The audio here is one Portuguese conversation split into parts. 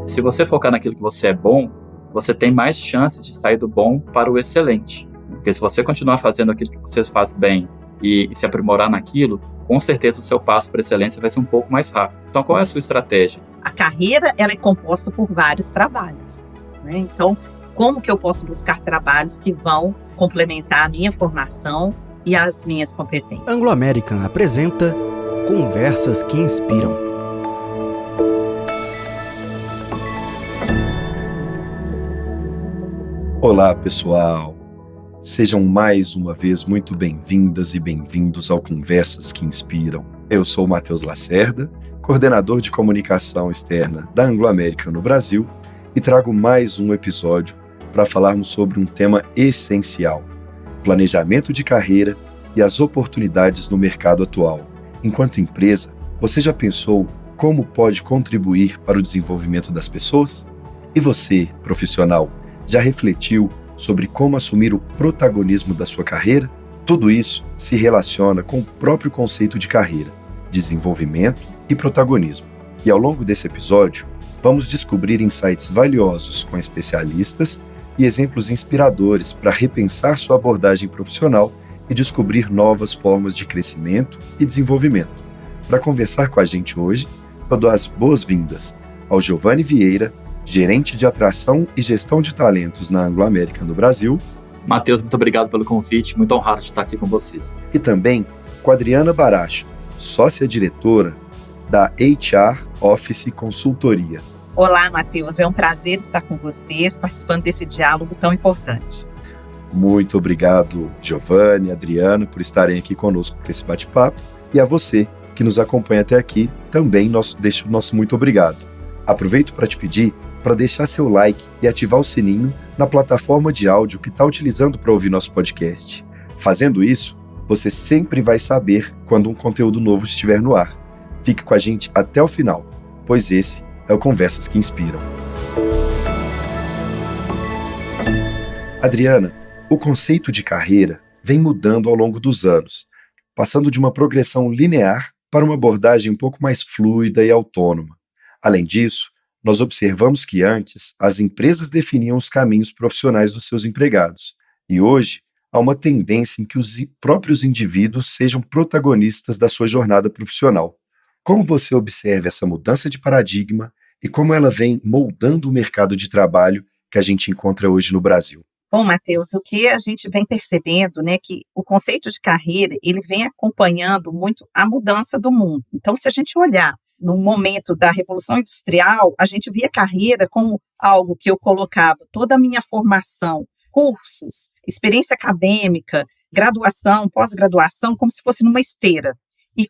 Se você focar naquilo que você é bom, você tem mais chances de sair do bom para o excelente. Porque se você continuar fazendo aquilo que você faz bem e se aprimorar naquilo, com certeza o seu passo para a excelência vai ser um pouco mais rápido. Então, qual é a sua estratégia? A carreira, ela é composta por vários trabalhos, né? Então, como que eu posso buscar trabalhos que vão complementar a minha formação e as minhas competências? Anglo American apresenta Conversas que Inspiram. Olá, pessoal! Sejam mais uma vez muito bem-vindas e bem-vindos ao Conversas que Inspiram. Eu sou o Matheus Lacerda, coordenador de comunicação externa da Anglo American no Brasil, e trago mais um episódio para falarmos sobre um tema essencial: planejamento de carreira e as oportunidades no mercado atual. Enquanto empresa, você já pensou como pode contribuir para o desenvolvimento das pessoas? E você, profissional, já refletiu sobre como assumir o protagonismo da sua carreira? Tudo isso se relaciona com o próprio conceito de carreira, desenvolvimento e protagonismo. E ao longo desse episódio, vamos descobrir insights valiosos com especialistas e exemplos inspiradores para repensar sua abordagem profissional e descobrir novas formas de crescimento e desenvolvimento. Para conversar com a gente hoje, eu dou as boas-vindas ao Giovanni Vieira, gerente de atração e gestão de talentos na Anglo American no Brasil. Matheus, muito obrigado pelo convite, muito honrado de estar aqui com vocês. E também com a Adriana Baracho, sócia-diretora da HR Office Consultoria. Olá, Matheus, é um prazer estar com vocês, participando desse diálogo tão importante. Muito obrigado, Giovanni, Adriana, por estarem aqui conosco para esse bate-papo. E a você que nos acompanha até aqui, também deixo o nosso muito obrigado. Aproveito para te pedir para deixar seu like e ativar o sininho na plataforma de áudio que está utilizando para ouvir nosso podcast. Fazendo isso, você sempre vai saber quando um conteúdo novo estiver no ar. Fique com a gente até o final, pois esse é o Conversas que Inspiram. Adriana, o conceito de carreira vem mudando ao longo dos anos, passando de uma progressão linear para uma abordagem um pouco mais fluida e autônoma. Além disso, nós observamos que antes as empresas definiam os caminhos profissionais dos seus empregados, e hoje há uma tendência em que os próprios indivíduos sejam protagonistas da sua jornada profissional. Como você observa essa mudança de paradigma e como ela vem moldando o mercado de trabalho que a gente encontra hoje no Brasil? Bom, Matheus, o que a gente vem percebendo, né, que o conceito de carreira, ele vem acompanhando muito a mudança do mundo. Então, se a gente olhar no momento da Revolução Industrial, a gente via carreira como algo que eu colocava toda a minha formação, cursos, experiência acadêmica, graduação, pós-graduação, como se fosse numa esteira. E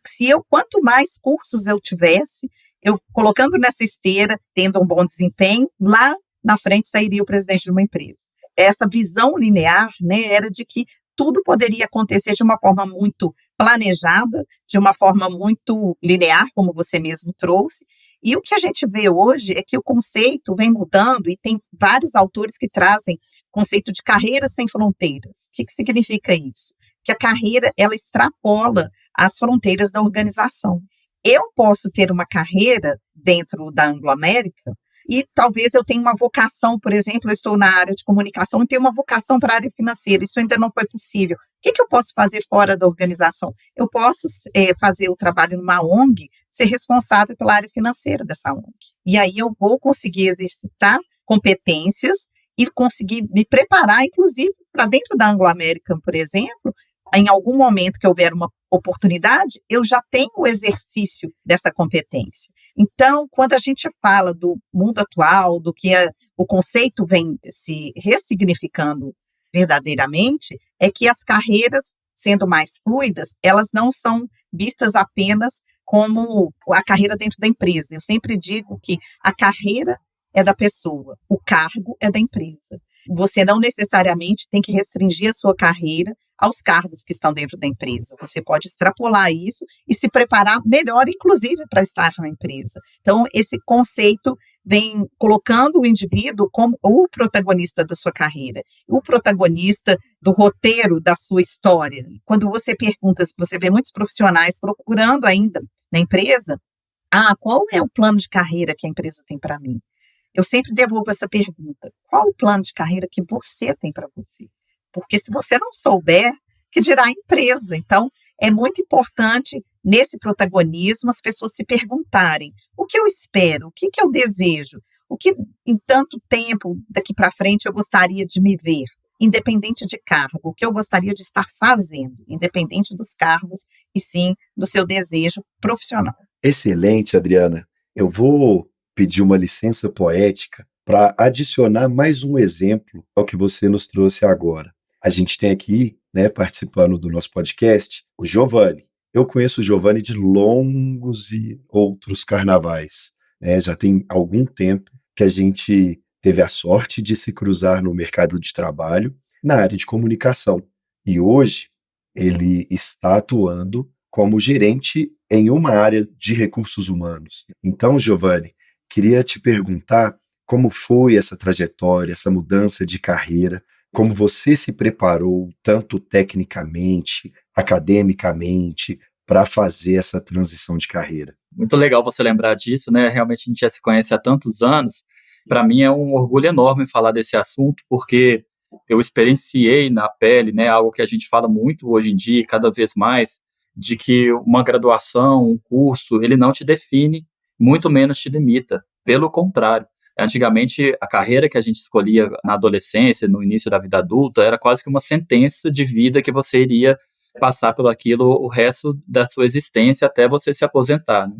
quanto mais cursos eu tivesse, eu colocando nessa esteira, tendo um bom desempenho, lá na frente sairia o presidente de uma empresa. Essa visão linear, né, era de que tudo poderia acontecer de uma forma muito planejada, de uma forma muito linear, como você mesmo trouxe. E o que a gente vê hoje é que o conceito vem mudando e tem vários autores que trazem o conceito de carreira sem fronteiras. O que significa isso? Que a carreira, ela extrapola as fronteiras da organização. Eu posso ter uma carreira dentro da Anglo American e talvez eu tenha uma vocação, por exemplo, eu estou na área de comunicação e tenho uma vocação para a área financeira, isso ainda não foi possível. O que eu posso fazer fora da organização? Eu posso fazer o trabalho numa ONG, ser responsável pela área financeira dessa ONG. E aí eu vou conseguir exercitar competências e conseguir me preparar, inclusive, para dentro da Anglo American, por exemplo, em algum momento que houver uma oportunidade, eu já tenho o exercício dessa competência. Então, quando a gente fala do mundo atual, do que o conceito vem se ressignificando verdadeiramente, é que as carreiras, sendo mais fluidas, elas não são vistas apenas como a carreira dentro da empresa. Eu sempre digo que a carreira é da pessoa, o cargo é da empresa. Você não necessariamente tem que restringir a sua carreira aos cargos que estão dentro da empresa. Você pode extrapolar isso e se preparar melhor, inclusive, para estar na empresa. Então, esse conceito vem colocando o indivíduo como o protagonista da sua carreira, o protagonista do roteiro da sua história. Quando você pergunta, se você vê muitos profissionais procurando ainda na empresa, qual é o plano de carreira que a empresa tem para mim? eu sempre devolvo essa pergunta: qual o plano de carreira que você tem para você? Porque se você não souber, que dirá a empresa? Então, é muito importante, nesse protagonismo, as pessoas se perguntarem: o que eu espero? O que eu desejo? O que, em tanto tempo, daqui para frente, eu gostaria de me ver? Independente de cargo, o que eu gostaria de estar fazendo, independente dos cargos, e sim do seu desejo profissional. Excelente, Adriana. Eu vou pedir uma licença poética para adicionar mais um exemplo ao que você nos trouxe agora. A gente tem aqui, né, participando do nosso podcast, o Giovanni. Eu conheço o Giovanni de longos e outros carnavais, né? Já tem algum tempo que a gente teve a sorte de se cruzar no mercado de trabalho na área de comunicação. E hoje ele está atuando como gerente em uma área de recursos humanos. Então, Giovanni, queria te perguntar como foi essa trajetória, essa mudança de carreira, como você se preparou tanto tecnicamente, academicamente, para fazer essa transição de carreira. Muito legal você lembrar disso, né? Realmente a gente já se conhece há tantos anos. Para mim é um orgulho enorme falar desse assunto, porque eu experienciei na pele, né, algo que a gente fala muito hoje em dia, cada vez mais, de que uma graduação, um curso, ele não te define, muito menos te limita. Pelo contrário, antigamente a carreira que a gente escolhia na adolescência, no início da vida adulta, era quase que uma sentença de vida que você iria passar pelo aquilo o resto da sua existência até você se aposentar, né?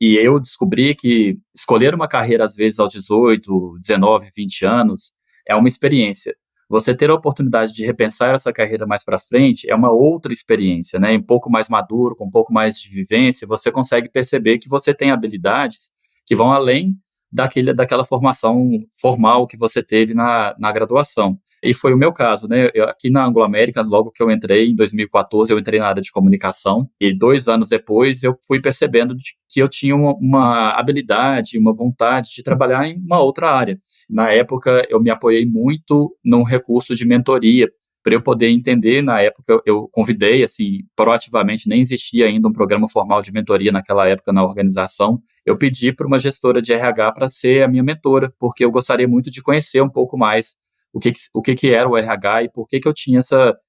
E eu descobri que escolher uma carreira, às vezes, aos 18, 19, 20 anos, é uma experiência. Você ter a oportunidade de repensar essa carreira mais para frente é uma outra experiência, né? Um pouco mais maduro, com um pouco mais de vivência, você consegue perceber que você tem habilidades que vão além daquela formação formal que você teve na graduação. E foi o meu caso, né? Aqui na Anglo-América, logo que eu entrei, em 2014, eu entrei na área de comunicação, e 2 anos depois eu fui percebendo que eu tinha uma habilidade, uma vontade de trabalhar em uma outra área. Na época, eu me apoiei muito num recurso de mentoria, para eu poder entender. Na época, eu convidei, assim, proativamente, nem existia ainda um programa formal de mentoria naquela época na organização. Eu pedi para uma gestora de RH para ser a minha mentora, porque eu gostaria muito de conhecer um pouco mais o que era o RH e por que eu tinha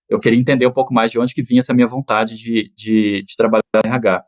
eu queria entender um pouco mais de onde que vinha essa minha vontade de trabalhar no RH.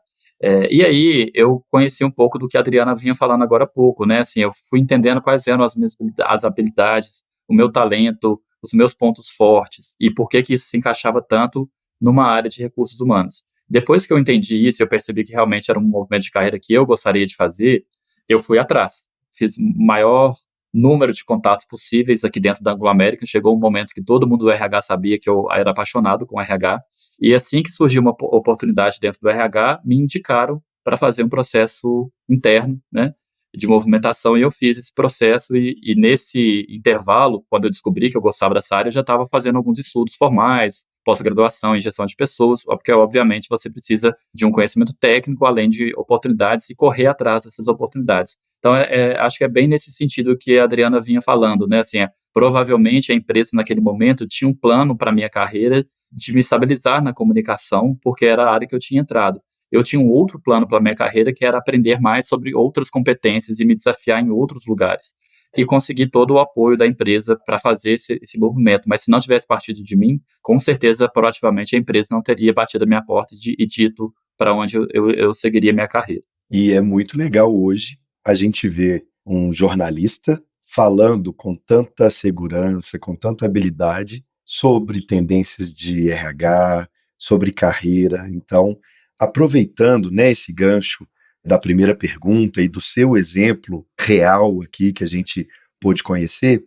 E aí eu conheci um pouco do que a Adriana vinha falando agora há pouco, né? Assim, eu fui entendendo quais eram as habilidades, o meu talento, os meus pontos fortes e por que isso se encaixava tanto numa área de recursos humanos. Depois que eu entendi isso, eu percebi que realmente era um movimento de carreira que eu gostaria de fazer, eu fui atrás. Fiz o maior número de contatos possíveis aqui dentro da Anglo-América. Chegou um momento que todo mundo do RH sabia que eu era apaixonado com RH. E assim que surgiu uma oportunidade dentro do RH, me indicaram para fazer um processo interno, né, de movimentação, e eu fiz esse processo, e nesse intervalo, quando eu descobri que eu gostava dessa área, eu já estava fazendo alguns estudos formais, pós-graduação em gestão de pessoas, porque obviamente você precisa de um conhecimento técnico, além de oportunidades, e correr atrás dessas oportunidades. Então, acho que é bem nesse sentido que a Adriana vinha falando, né? Assim, provavelmente a empresa naquele momento tinha um plano para a minha carreira de me estabilizar na comunicação, porque era a área que eu tinha entrado. Eu tinha um outro plano para a minha carreira, que era aprender mais sobre outras competências e me desafiar em outros lugares. E conseguir todo o apoio da empresa para fazer esse movimento. Mas se não tivesse partido de mim, com certeza, proativamente, a empresa não teria batido a minha porta e dito para onde eu seguiria a minha carreira. E é muito legal hoje a gente ver um jornalista falando com tanta segurança, com tanta habilidade sobre tendências de RH, sobre carreira. Então, aproveitando, né, esse gancho da primeira pergunta e do seu exemplo real aqui que a gente pôde conhecer,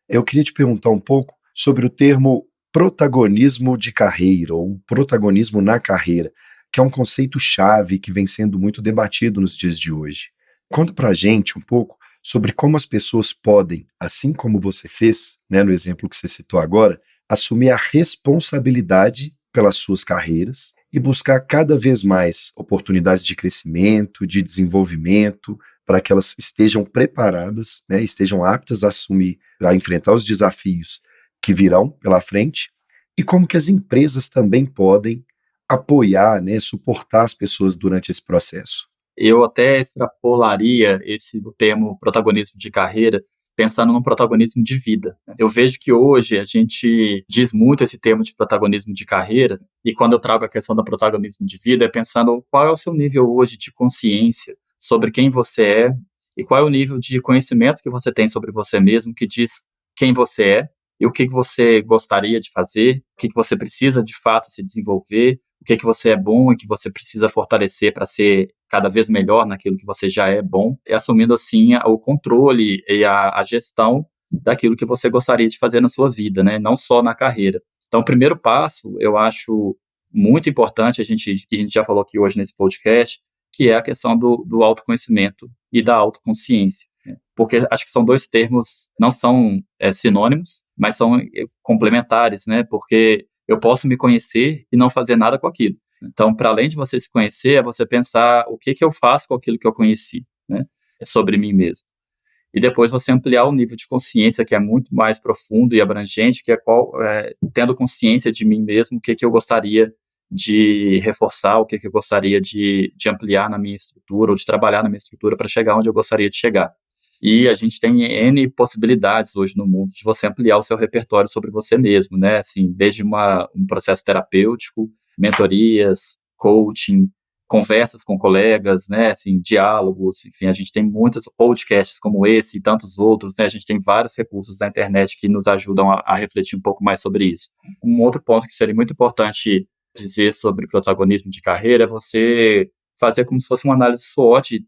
eu queria te perguntar um pouco sobre o termo protagonismo de carreira, ou protagonismo na carreira, que é um conceito-chave que vem sendo muito debatido nos dias de hoje. Conta pra gente um pouco sobre como as pessoas podem, assim como você fez, né, no exemplo que você citou agora, assumir a responsabilidade pelas suas carreiras e buscar cada vez mais oportunidades de crescimento, de desenvolvimento, para que elas estejam preparadas, né, estejam aptas a enfrentar os desafios que virão pela frente, e como que as empresas também podem apoiar, né, suportar as pessoas durante esse processo. Eu até extrapolaria o termo protagonismo de carreira, pensando no protagonismo de vida. Eu vejo que hoje a gente diz muito esse termo de protagonismo de carreira, e quando eu trago a questão do protagonismo de vida, é pensando qual é o seu nível hoje de consciência sobre quem você é e qual é o nível de conhecimento que você tem sobre você mesmo que diz quem você é e o que você gostaria de fazer, o que você precisa de fato se desenvolver, o que você é bom e que você precisa fortalecer para ser cada vez melhor naquilo que você já é bom, e assumindo assim o controle e a gestão daquilo que você gostaria de fazer na sua vida, né? Não só na carreira. Então, o primeiro passo, eu acho muito importante, a gente já falou aqui hoje nesse podcast, que é a questão do autoconhecimento e da autoconsciência. Porque acho que são dois termos, não são sinônimos, mas são complementares, né? Porque eu posso me conhecer e não fazer nada com aquilo. Então, para além de você se conhecer, é você pensar o que eu faço com aquilo que eu conheci, né? É sobre mim mesmo. E depois você ampliar o nível de consciência, que é muito mais profundo e abrangente, que é tendo consciência de mim mesmo, o que eu gostaria de reforçar, o que eu gostaria de ampliar na minha estrutura, ou de trabalhar na minha estrutura para chegar onde eu gostaria de chegar. E a gente tem N possibilidades hoje no mundo de você ampliar o seu repertório sobre você mesmo, né? Assim, desde um processo terapêutico, mentorias, coaching, conversas com colegas, né? Assim, diálogos, enfim, a gente tem muitos podcasts como esse e tantos outros, né? A gente tem vários recursos na internet que nos ajudam a refletir um pouco mais sobre isso. Um outro ponto que seria muito importante dizer sobre protagonismo de carreira é você fazer como se fosse uma análise SWOT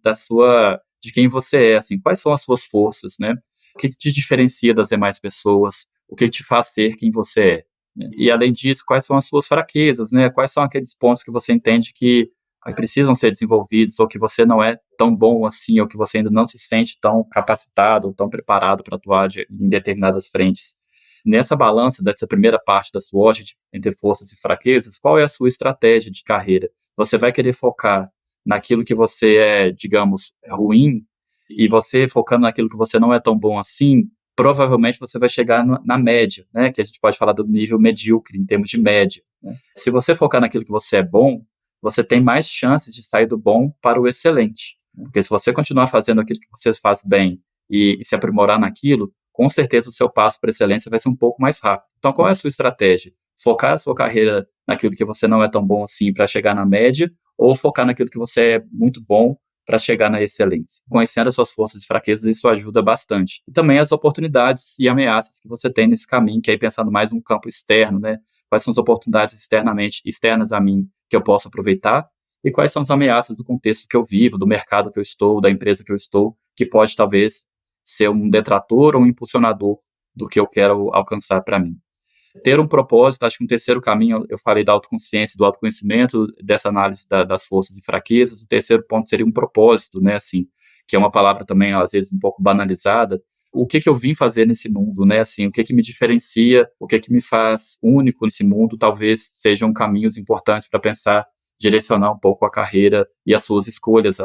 de quem você é, assim, quais são as suas forças, né? O que te diferencia das demais pessoas? O que te faz ser quem você é? Né? E, além disso, quais são as suas fraquezas, né? Quais são aqueles pontos que você entende que precisam ser desenvolvidos, ou que você não é tão bom assim, ou que você ainda não se sente tão capacitado, ou tão preparado para atuar em determinadas frentes. Nessa balança, dessa primeira parte da SWOT, entre forças e fraquezas, qual é a sua estratégia de carreira? Você vai querer focar naquilo que você é, digamos, ruim, e você focando naquilo que você não é tão bom assim, provavelmente você vai chegar na média, né? Que a gente pode falar do nível medíocre, em termos de média. Né? Se você focar naquilo que você é bom, você tem mais chances de sair do bom para o excelente. Porque se você continuar fazendo aquilo que você faz bem e se aprimorar naquilo, com certeza o seu passo para a excelência vai ser um pouco mais rápido. Então, qual é a sua estratégia? Focar a sua carreira naquilo que você não é tão bom assim para chegar na média, ou focar naquilo que você é muito bom para chegar na excelência? Conhecendo as suas forças e fraquezas, isso ajuda bastante. E também as oportunidades e ameaças que você tem nesse caminho, que aí pensando mais no campo externo, né? Quais são as oportunidades externas a mim que eu posso aproveitar, e quais são as ameaças do contexto que eu vivo, do mercado que eu estou, da empresa que eu estou, que pode talvez ser um detrator ou um impulsionador do que eu quero alcançar para mim. Ter um propósito, acho que um terceiro caminho, eu falei da autoconsciência, do autoconhecimento, dessa análise das forças e fraquezas. O terceiro ponto seria um propósito, né, assim, que é uma palavra também, às vezes, um pouco banalizada. O que eu vim fazer nesse mundo, né, assim, o que me diferencia, o que me faz único nesse mundo, talvez sejam caminhos importantes para pensar, direcionar um pouco a carreira e as suas escolhas.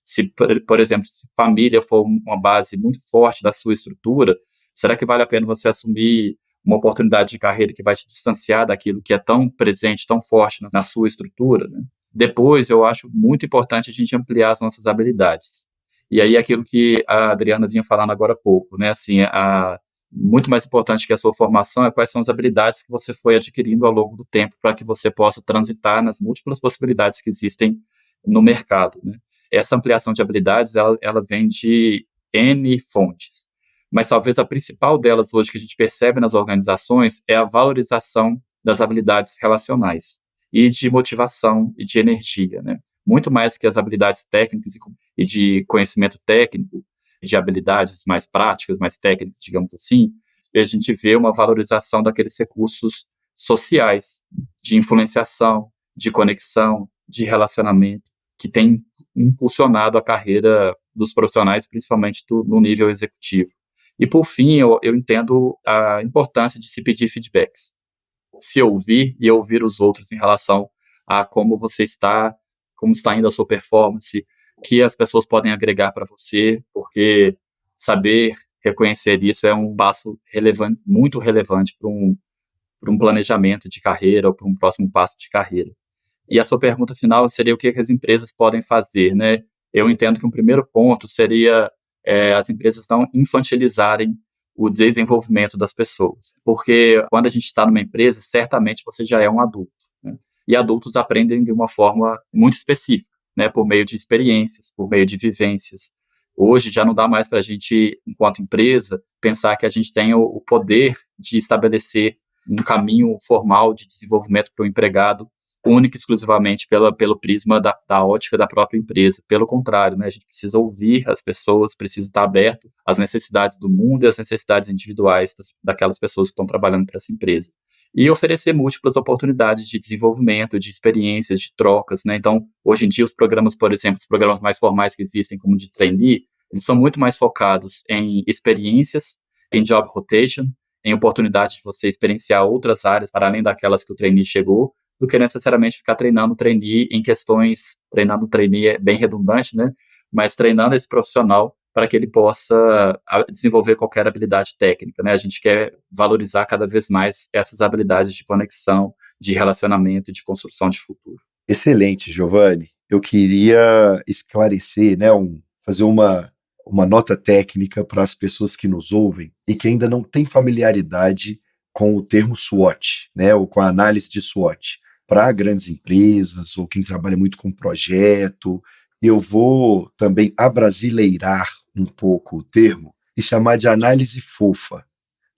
Se, por exemplo, se família for uma base muito forte da sua estrutura, será que vale a pena você assumir uma oportunidade de carreira que vai te distanciar daquilo que é tão presente, tão forte na sua estrutura, né? Depois, eu acho muito importante a gente ampliar as nossas habilidades. E aí, aquilo que a Adriana vinha falando agora há pouco, né? Assim, muito mais importante que a sua formação é quais são as habilidades que você foi adquirindo ao longo do tempo para que você possa transitar nas múltiplas possibilidades que existem no mercado, né? Essa ampliação de habilidades, ela vem de N fontes. Mas talvez a principal delas hoje que a gente percebe nas organizações é a valorização das habilidades relacionais e de motivação e de energia, né? Muito mais que as habilidades técnicas e de conhecimento técnico, de habilidades mais práticas, mais técnicas, digamos assim, a gente vê uma valorização daqueles recursos sociais, de influenciação, de conexão, de relacionamento, que tem impulsionado a carreira dos profissionais, principalmente no nível executivo. E, por fim, eu entendo a importância de se pedir feedbacks. Se ouvir e ouvir os outros em relação a como você está, como está indo a sua performance, o que as pessoas podem agregar para você, porque saber reconhecer isso é um passo relevante, muito relevante para um planejamento de carreira ou para um próximo passo de carreira. E a sua pergunta final seria o que as empresas podem fazer, né? Eu entendo que um primeiro ponto seria as empresas não infantilizarem o desenvolvimento das pessoas. Porque quando a gente está numa empresa, certamente você já é um adulto, né? E adultos aprendem de uma forma muito específica, né? Por meio de experiências, por meio de vivências. Hoje já não dá mais para a gente, enquanto empresa, pensar que a gente tem o poder de estabelecer um caminho formal de desenvolvimento para o empregado, única e exclusivamente pelo prisma da ótica da própria empresa. Pelo contrário, né, a gente precisa ouvir as pessoas, precisa estar aberto às necessidades do mundo e às necessidades individuais daquelas pessoas que estão trabalhando para essa empresa. E oferecer múltiplas oportunidades de desenvolvimento, de experiências, de trocas, né? Então, hoje em dia, os programas, por exemplo, os programas mais formais que existem, como de trainee, eles são muito mais focados em experiências, em job rotation, em oportunidade de você experienciar outras áreas para além daquelas que o trainee chegou, do que necessariamente ficar treinando o trainee em questões, treinando o trainee é bem redundante, né? Mas treinando esse profissional para que ele possa desenvolver qualquer habilidade técnica, né? A gente quer valorizar cada vez mais essas habilidades de conexão, de relacionamento e de construção de futuro. Excelente, Giovanni. Eu queria esclarecer, né, fazer uma nota técnica para as pessoas que nos ouvem e que ainda não têm familiaridade com o termo SWOT, né, ou com a análise de SWOT. Para grandes empresas ou quem trabalha muito com projeto, eu vou também abrasileirar um pouco o termo e chamar de análise fofa.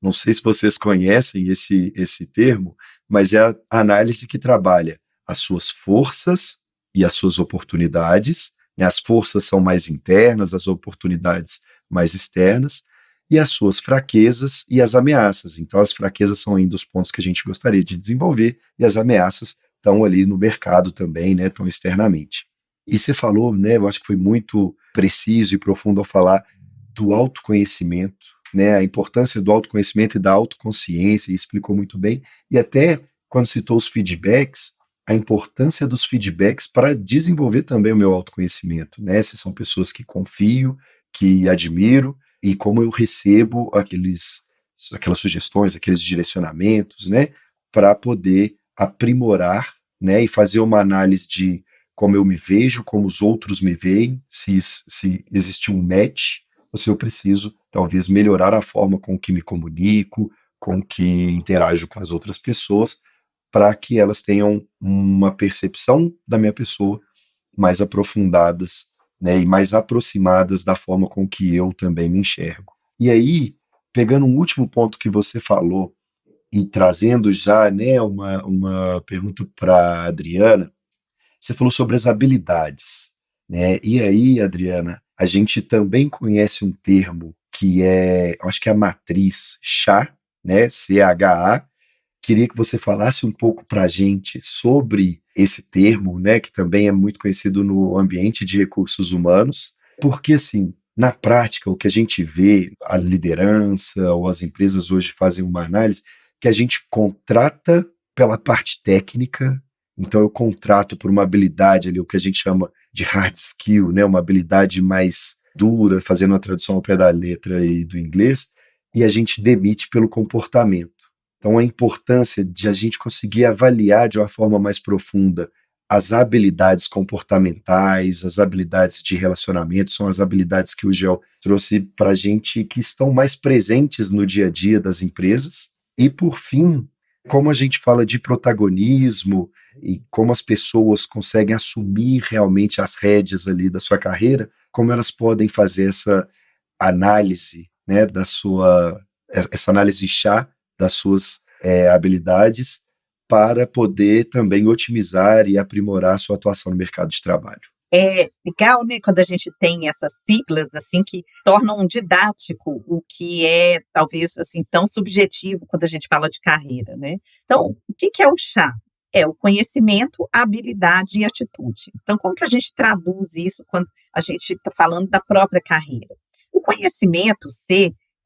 Não sei se vocês conhecem esse termo, mas é a análise que trabalha as suas forças e as suas oportunidades, né? As forças são mais internas, as oportunidades mais externas, e as suas fraquezas e as ameaças. Então, as fraquezas são ainda os pontos que a gente gostaria de desenvolver, e as ameaças estão ali no mercado também, né? Estão externamente. E você falou, né? Eu acho que foi muito preciso e profundo ao falar do autoconhecimento, né? A importância do autoconhecimento e da autoconsciência, e explicou muito bem. E até quando citou os feedbacks, a importância dos feedbacks para desenvolver também o meu autoconhecimento, né? Se são pessoas que confio, que admiro, e como eu recebo aquelas sugestões, aqueles direcionamentos, né? Para poder aprimorar, né? E fazer uma análise de como eu me vejo, como os outros me veem, se existe um match, ou se eu preciso, talvez, melhorar a forma com que me comunico, com que interajo com as outras pessoas, para que elas tenham uma percepção da minha pessoa mais aprofundadas, né, e mais aproximadas da forma com que eu também me enxergo. E aí, pegando um último ponto que você falou e trazendo já, né, uma pergunta para a Adriana, você falou sobre as habilidades, né? E aí, Adriana, a gente também conhece um termo que acho que é a matriz CHA, né? CHA. Queria que você falasse um pouco para a gente sobre esse termo, né? Que também é muito conhecido no ambiente de recursos humanos, porque assim, na prática, o que a gente vê, a liderança ou as empresas hoje fazem uma análise que a gente contrata pela parte técnica. Então eu contrato por uma habilidade ali, o que a gente chama de hard skill, né? Uma habilidade mais dura, fazendo a tradução ao pé da letra aí do inglês, e a gente demite pelo comportamento. Então a importância de a gente conseguir avaliar de uma forma mais profunda as habilidades comportamentais, as habilidades de relacionamento, são as habilidades que o Gel trouxe para a gente que estão mais presentes no dia a dia das empresas. E por fim, como a gente fala de protagonismo e como as pessoas conseguem assumir realmente as rédeas ali da sua carreira, como elas podem fazer essa análise, né, essa análise chá das suas habilidades para poder também otimizar e aprimorar a sua atuação no mercado de trabalho. É legal, né, quando a gente tem essas siglas, assim, que tornam didático o que é, talvez, assim, tão subjetivo quando a gente fala de carreira, né? Então, o que é o chá? É o conhecimento, a habilidade e a atitude. Então, como que a gente traduz isso quando a gente está falando da própria carreira? O conhecimento,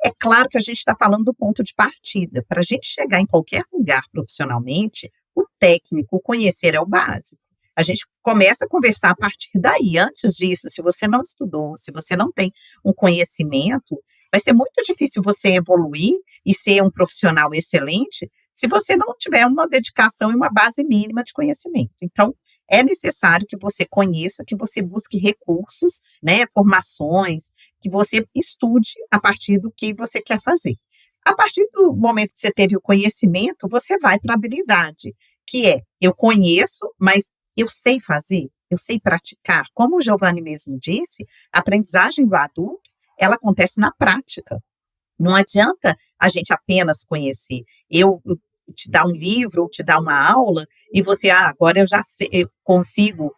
é claro que a gente está falando do ponto de partida. Para a gente chegar em qualquer lugar profissionalmente, o técnico, o conhecer é o básico. A gente começa a conversar a partir daí. Antes disso, se você não estudou, se você não tem um conhecimento, vai ser muito difícil você evoluir e ser um profissional excelente se você não tiver uma dedicação e uma base mínima de conhecimento. Então, é necessário que você conheça, que você busque recursos, né, formações, que você estude a partir do que você quer fazer. A partir do momento que você teve o conhecimento, você vai para a habilidade, que é, eu conheço, mas eu sei fazer, eu sei praticar. Como o Giovanni mesmo disse, a aprendizagem do adulto, ela acontece na prática. Não adianta a gente apenas conhecer. Eu te dar um livro ou te dar uma aula e você, agora eu já sei, eu consigo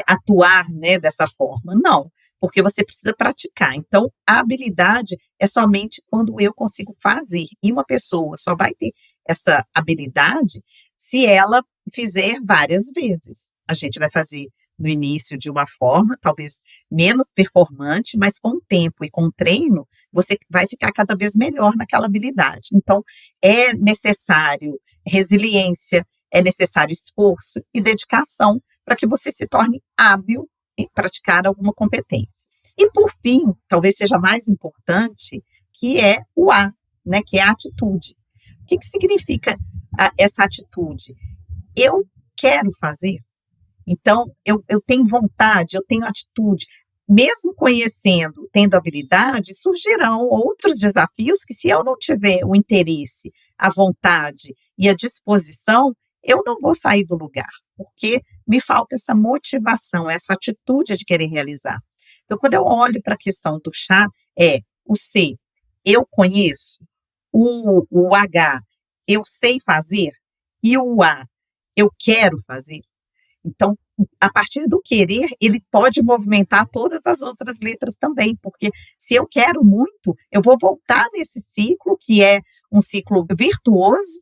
atuar, né, dessa forma. Não, porque você precisa praticar. Então, a habilidade é somente quando eu consigo fazer. E uma pessoa só vai ter essa habilidade se ela fizer várias vezes. A gente vai fazer no início de uma forma, talvez menos performante, mas com o tempo e com o treino, você vai ficar cada vez melhor naquela habilidade. Então, é necessário resiliência, é necessário esforço e dedicação para que você se torne hábil em praticar alguma competência. E, por fim, talvez seja mais importante, que é o A, né, que é a atitude. O que significa essa atitude? Eu quero fazer. Então, eu tenho vontade, eu tenho atitude. Mesmo conhecendo, tendo habilidade, surgirão outros desafios que, se eu não tiver o interesse, a vontade e a disposição, eu não vou sair do lugar, porque me falta essa motivação, essa atitude de querer realizar. Então, quando eu olho para a questão do chá, o C, eu conheço, o H, eu sei fazer, e o A, eu quero fazer. Então, a partir do querer, ele pode movimentar todas as outras letras também, porque se eu quero muito, eu vou voltar nesse ciclo, que é um ciclo virtuoso,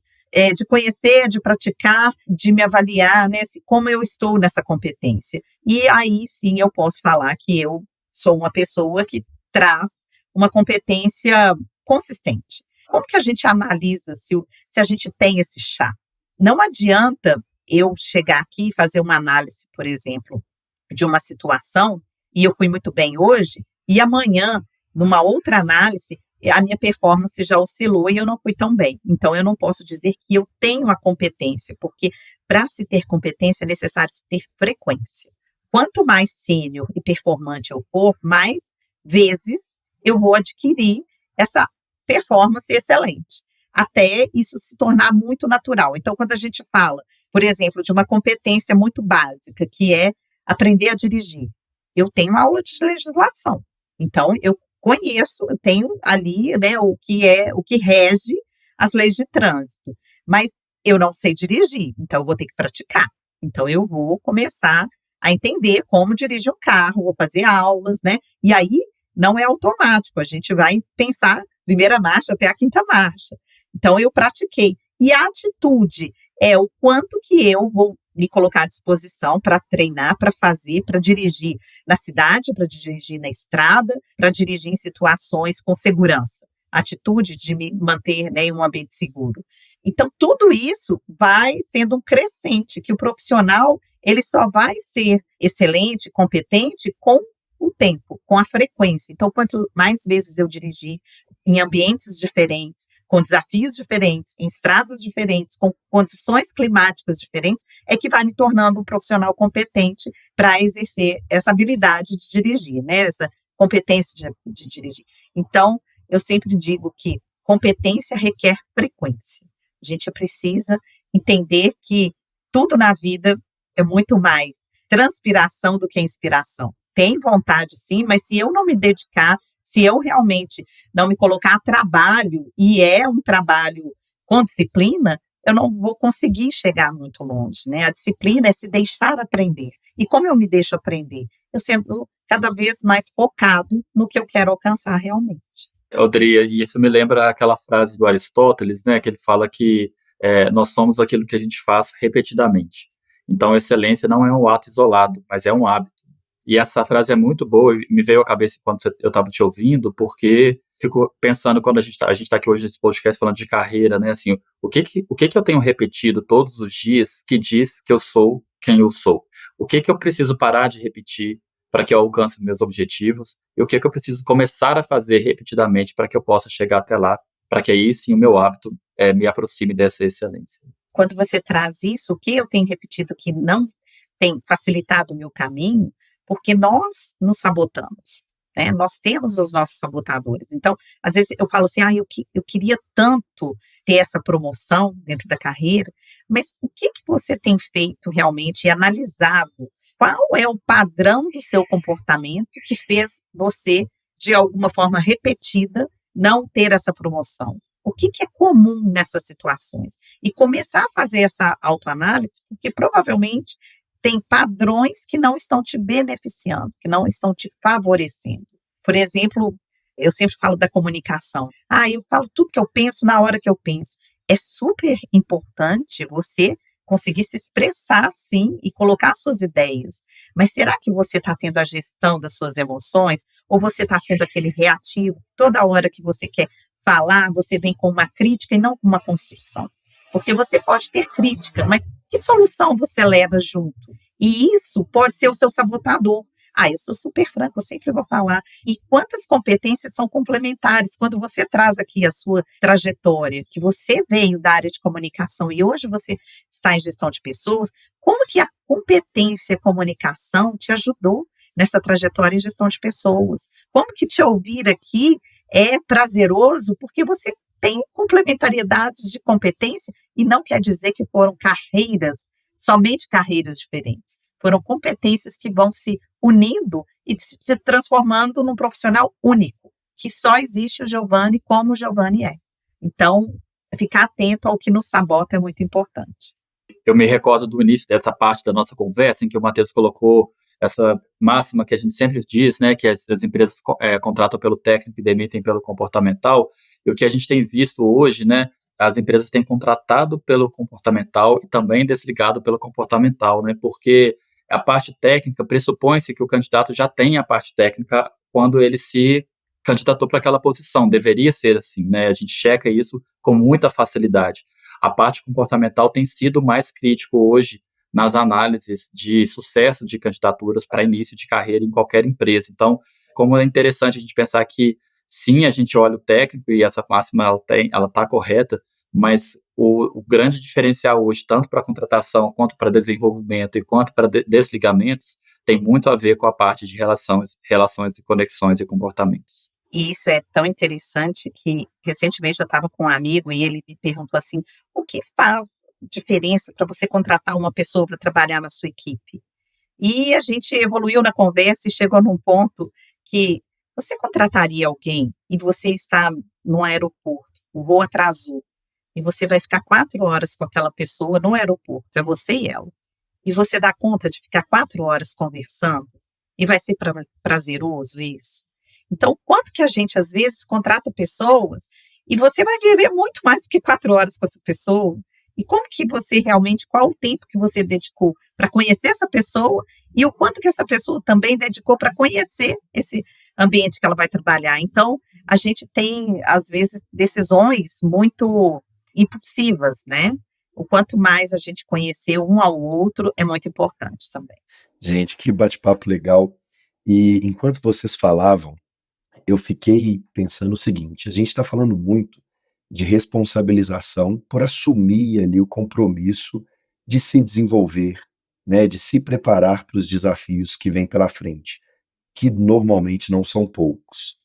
de conhecer, de praticar, de me avaliar, né, como eu estou nessa competência. E aí, sim, eu posso falar que eu sou uma pessoa que traz uma competência consistente. Como que a gente analisa se a gente tem esse chá? Não adianta eu chegar aqui e fazer uma análise, por exemplo, de uma situação, e eu fui muito bem hoje, e amanhã, numa outra análise, a minha performance já oscilou e eu não fui tão bem. Então, eu não posso dizer que eu tenho a competência, porque para se ter competência é necessário se ter frequência. Quanto mais sênior e performante eu for, mais vezes eu vou adquirir essa performance excelente, até isso se tornar muito natural. Então, quando a gente fala, por exemplo, de uma competência muito básica, que é aprender a dirigir. Eu tenho aula de legislação, então eu conheço, eu tenho ali, né, o que rege as leis de trânsito, mas eu não sei dirigir, então eu vou ter que praticar. Então eu vou começar a entender como dirigir o carro, vou fazer aulas, né? E aí não é automático, a gente vai pensar primeira marcha até a quinta marcha. Então eu pratiquei. E a atitude é o quanto que eu vou me colocar à disposição para treinar, para fazer, para dirigir na cidade, para dirigir na estrada, para dirigir em situações com segurança. A atitude de me manter, né, em um ambiente seguro. Então, tudo isso vai sendo um crescente, que o profissional ele só vai ser excelente, competente com o tempo, com a frequência. Então, quanto mais vezes eu dirigir em ambientes diferentes, com desafios diferentes, em estradas diferentes, com condições climáticas diferentes, é que vai me tornando um profissional competente para exercer essa habilidade de dirigir, né? Essa competência de dirigir. Então, eu sempre digo que competência requer frequência. A gente precisa entender que tudo na vida é muito mais transpiração do que inspiração. Tem vontade, sim, mas se eu não me dedicar, se eu realmente não me colocar a trabalho, e é um trabalho com disciplina, eu não vou conseguir chegar muito longe, né? A disciplina é se deixar aprender. E como eu me deixo aprender? Eu sendo cada vez mais focado no que eu quero alcançar realmente. Odria, e isso me lembra aquela frase do Aristóteles, né, que ele fala que nós somos aquilo que a gente faz repetidamente. Então, excelência não é um ato isolado, mas é um hábito. E essa frase é muito boa, e me veio à cabeça quando eu estava te ouvindo, porque fico pensando quando a gente tá aqui hoje nesse podcast falando de carreira, né, assim, o que eu tenho repetido todos os dias que diz que eu sou quem eu sou? O que eu preciso parar de repetir para que eu alcance meus objetivos? E o que eu preciso começar a fazer repetidamente para que eu possa chegar até lá, para que aí sim o meu hábito me aproxime dessa excelência? Quando você traz isso, o que eu tenho repetido que não tem facilitado o meu caminho, porque nós nos sabotamos, né? Nós temos os nossos sabotadores. Então, às vezes eu falo assim, eu queria tanto ter essa promoção dentro da carreira, mas o que você tem feito realmente e analisado? Qual é o padrão do seu comportamento que fez você, de alguma forma repetida, não ter essa promoção? O que é comum nessas situações? E começar a fazer essa autoanálise, porque provavelmente tem padrões que não estão te beneficiando, que não estão te favorecendo. Por exemplo, eu sempre falo da comunicação. Eu falo tudo que eu penso na hora que eu penso. É super importante você conseguir se expressar, sim, e colocar suas ideias. Mas será que você está tendo a gestão das suas emoções? Ou você está sendo aquele reativo? Toda hora que você quer falar, você vem com uma crítica e não com uma construção. Porque você pode ter crítica, mas que solução você leva junto? E isso pode ser o seu sabotador. Eu sou super franco, eu sempre vou falar. E quantas competências são complementares? Quando você traz aqui a sua trajetória, que você veio da área de comunicação e hoje você está em gestão de pessoas, como que a competência comunicação te ajudou nessa trajetória em gestão de pessoas? Como que te ouvir aqui é prazeroso, porque você tem complementariedades de competência e não quer dizer que foram somente carreiras diferentes. Foram competências que vão se unindo e se transformando num profissional único, que só existe o Giovanni como o Giovanni é. Então, ficar atento ao que nos sabota é muito importante. Eu me recordo do início dessa parte da nossa conversa, em que o Matheus colocou essa máxima que a gente sempre diz, né, que as empresas contratam pelo técnico e demitem pelo comportamental, e o que a gente tem visto hoje, né, as empresas têm contratado pelo comportamental e também desligado pelo comportamental, né, porque a parte técnica pressupõe-se que o candidato já tem a parte técnica quando ele se candidatou para aquela posição, deveria ser assim, né, a gente checa isso com muita facilidade. A parte comportamental tem sido mais crítico hoje nas análises de sucesso de candidaturas para início de carreira em qualquer empresa. Então, como é interessante a gente pensar que, sim, a gente olha o técnico e essa máxima ela está correta, mas o grande diferencial hoje, tanto para contratação, quanto para desenvolvimento e quanto para desligamentos, tem muito a ver com a parte de relações e conexões e comportamentos. E isso é tão interessante que, recentemente, eu estava com um amigo e ele me perguntou assim, o que faz diferença para você contratar uma pessoa para trabalhar na sua equipe? E a gente evoluiu na conversa e chegou num ponto que você contrataria alguém e você está no aeroporto, o voo atrasou, e você vai ficar 4 horas com aquela pessoa no aeroporto, é você e ela. E você dá conta de ficar 4 horas conversando? E vai ser prazeroso isso? Então, quanto que a gente, às vezes, contrata pessoas e você vai viver muito mais do que 4 horas com essa pessoa? E como que você realmente, qual o tempo que você dedicou para conhecer essa pessoa e o quanto que essa pessoa também dedicou para conhecer esse ambiente que ela vai trabalhar? Então, a gente tem, às vezes, decisões muito impulsivas, né? O quanto mais a gente conhecer um ao outro é muito importante também. Gente, que bate-papo legal. E enquanto vocês falavam, eu fiquei pensando o seguinte: a gente está falando muito de responsabilização por assumir ali o compromisso de se desenvolver, né, de se preparar para os desafios que vêm pela frente, que normalmente não são poucos.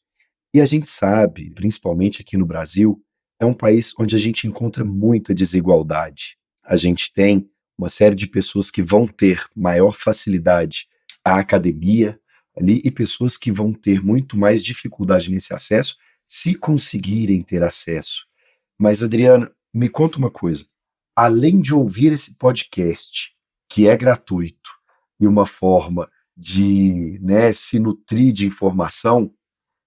E a gente sabe, principalmente aqui no Brasil, é um país onde a gente encontra muita desigualdade. A gente tem uma série de pessoas que vão ter maior facilidade à academia ali e pessoas que vão ter muito mais dificuldade nesse acesso, se conseguirem ter acesso. Mas, Adriana, me conta uma coisa. Além de ouvir esse podcast, que é gratuito e uma forma de, né, se nutrir de informação,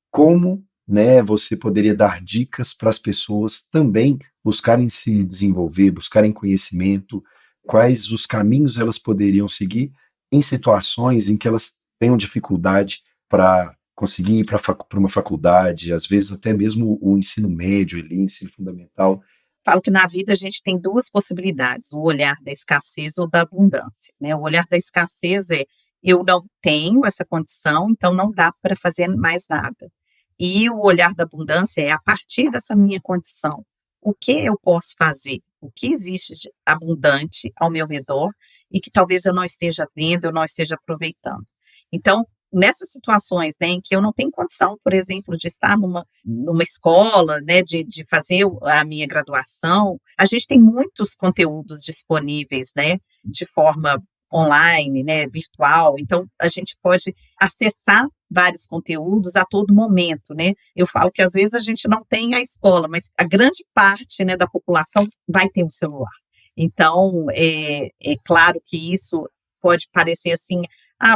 como, né, você poderia dar dicas para as pessoas também buscarem se desenvolver, buscarem conhecimento, quais os caminhos elas poderiam seguir em situações em que elas tenham dificuldade para conseguir ir para uma faculdade, às vezes até mesmo o ensino médio, ali, ensino fundamental. Falo que na vida a gente tem 2 possibilidades, o olhar da escassez ou da abundância, né? O olhar da escassez é, eu não tenho essa condição, então não dá para fazer mais nada. E o olhar da abundância é, a partir dessa minha condição, o que eu posso fazer? O que existe de abundante ao meu redor e que talvez eu não esteja vendo, eu não esteja aproveitando. Então, nessas situações, né, em que eu não tenho condição, por exemplo, de estar numa escola, né, de fazer a minha graduação, a gente tem muitos conteúdos disponíveis, né, de forma online, né, virtual, então a gente pode acessar vários conteúdos a todo momento, né. Eu falo que às vezes a gente não tem a escola, mas a grande parte, né, da população vai ter um celular. Então, é claro que isso pode parecer assim,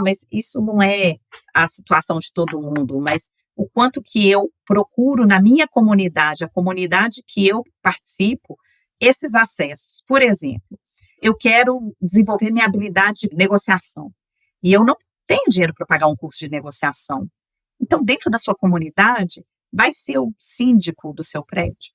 mas isso não é a situação de todo mundo, mas o quanto que eu procuro na minha comunidade, a comunidade que eu participo, esses acessos. Por exemplo, eu quero desenvolver minha habilidade de negociação e eu não tenho dinheiro para pagar um curso de negociação. Então, dentro da sua comunidade, vai ser o síndico do seu prédio.